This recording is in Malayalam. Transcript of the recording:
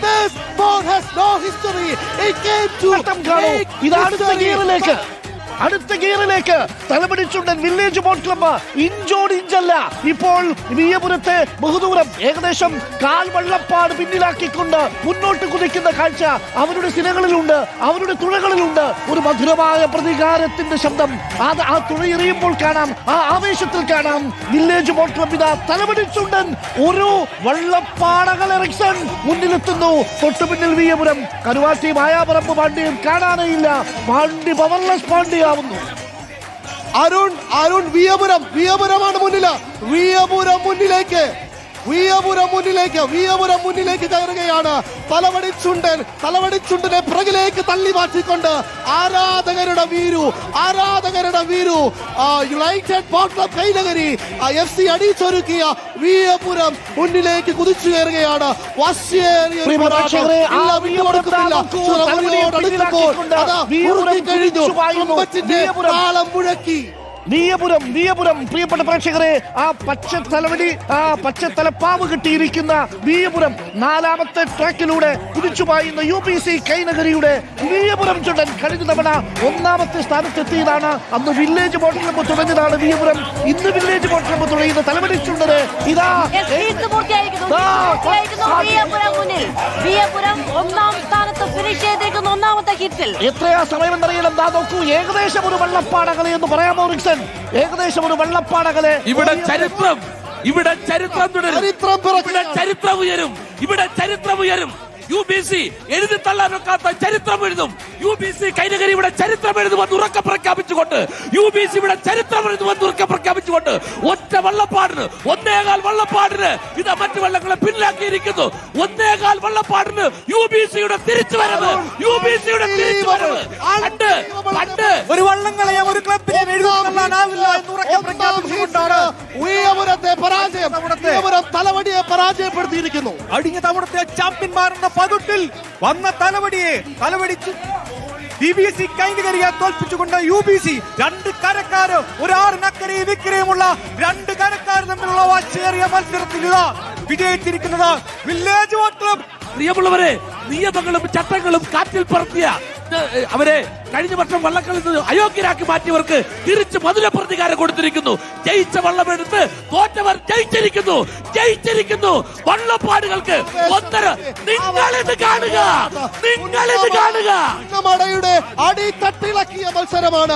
This sport has no history. It came to make history. അടുത്ത ഗിയറിലേക്ക് തലപിടിച്ചുണ്ടൻ വില്ലേജ് ബോട്ട് ക്ലബ്ബ് ഇഞ്ചോട് ഇഞ്ചല്ല ഇപ്പോൾ വിയപുരത്തെ ബഹുദൂരം ഏകദേശം കാൽ വള്ളപ്പാട് പിന്നിലാക്കിക്കൊണ്ട് മുന്നോട്ട് കുതിക്കുന്ന കാഴ്ച അവരുടെ സിരകളിലുണ്ട്, അവരുടെ തുഴകളിലുണ്ട്. ഒരു മധുരമായ പ്രതികാരത്തിന്റെ ശബ്ദം ആ തുഴയെറിയുമ്പോൾ കാണാം, ആ ആവേശത്തിൽ കാണാം. വില്ലേജ് ബോട്ട് ക്ലബ് ഇതാ തലപിടിച്ചുണ്ടൻ ഒരു വള്ളപ്പാടകൾ എറിക്സൺ മുന്നിലെത്തുന്നു. തൊട്ടുപിന്നിൽ വിയപുരം, കരുവാറ്റി മായാപറമ്പ് പാണ്ഡ്യം കാണാനേയില്ല. പാണ്ഡ്യ പവർലെസ് പാണ്ഡ്യ അരുൺ വിയപുരമാണ് മുന്നില്. വിയപുരം മുന്നിലേക്ക് കയറുകയാണ്. തലവടിച്ചുണ്ടനെ പിറകിലേക്ക് തള്ളി മാറ്റിക്കൊണ്ട് ആരാധകരുടെ വീരു united boat club Kainakary FC അടിച്ചൊരുക്കിയ വിയപുരം മുന്നിലേക്ക് കുതിച്ചു കയറുകയാണ്. വിയപുരം പ്രിയപ്പെട്ട പ്രേക്ഷകരെ, ആ പച്ച തലപ്പാവ് കിട്ടിയിരിക്കുന്ന വിയപുരം നാലാമത്തെ ട്രാക്കിലൂടെ കുതിച്ചുപായുന്ന UBC കൈനഗരിയുടെ വിയപുരം ചുണ്ടൻ കഴിഞ്ഞ തവണ ഒന്നാമത്തെ സ്ഥാനത്തെത്തിയതാണ്. അന്ന് വില്ലേജ് ബോട്ട് ക്ലബ്ബ് തുടങ്ങിയതാണ് വിയപുരം. ഇന്ന് വില്ലേജ് ബോട്ട് ക്ലബ്ബ് തുടങ്ങിയത് തലവടിച്ചുണ്ടത്. ഇതാ എത്രയാ സമയമെന്നറിയണം. നോക്കൂ, ഏകദേശം ഒരു വള്ളപ്പാടകളെ എന്ന് പറയാമോ റിക്സൺ? ഏകദേശം ഒരു വള്ളപ്പാടകളെ. ഇവിടെ ചരിത്രം തുടരും, ഇവിടെ ചരിത്രം ഉയരും. UBC എഴുതി തള്ളാൻ വെക്കാത്ത ചരിത്രം എഴുതും. UBC കൈനഗരി ഇവിടെ ചരിത്രം എഴുതുമെന്ന് ഉറക്കെ പ്രഖ്യാപിച്ചുകൊണ്ട് ഒറ്റ വള്ളപ്പാടിന് 1.25 വള്ളപ്പാടിന് ഇതാ മറ്റു വള്ളങ്ങളെ പിന്നിലാക്കിയിരിക്കുന്നു. 1.25 വള്ളപ്പാടിന് UBCയുടെ തിരിച്ചുവരവ്. പണ്ട് ഒരു വള്ളങ്ങളെ ഒരു ക്ലബിനെ എഴുതാനാവില്ല എന്ന് ഉറക്കെ പ്രഖ്യാപിച്ചുകൊണ്ടാണ് തലവടിയെ പരാജയപ്പെടുത്തിയിരിക്കുന്നു. അടിഞ്ഞ തവണത്തെ ചാമ്പ്യന്മാരെന്ന പതുട്ടിൽ വന്ന തലവടിച്ചു DBC കൈനഗരിയെ തോൽപ്പിച്ചുകൊണ്ട് UBC രണ്ട് കരക്കാര്, ഒരാറിനക്കരയും ഇക്കരയുമുള്ള രണ്ട് കരക്കാർ തമ്മിലുള്ള വാശിയേറിയ മത്സരത്തിൽ ഇതാ വിജയിച്ചിരിക്കുന്നത് വില്ലേജ് ബോട്ട് ക്ലബ്. പ്രിയമുള്ളവരെ, നിയമങ്ങളും ചട്ടങ്ങളും കാറ്റിൽ പറത്തിയ അവരെ കഴിഞ്ഞ വർഷം വള്ളക്കളിൽ നിന്ന് അയോഗ്യരാക്കി മാറ്റിയവർക്ക് തിരിച്ച് മധുര പ്രതികാരം കൊടുത്തിരിക്കുന്നു. ജയിച്ച വള്ളമെടുത്ത് തോറ്റവർ ജയിച്ചിരിക്കുന്നു. വള്ളപ്പാടുകൾക്ക് നിങ്ങളിത് കാണുക. അടിത്തട്ടിളക്കിയ മത്സരമാണ്.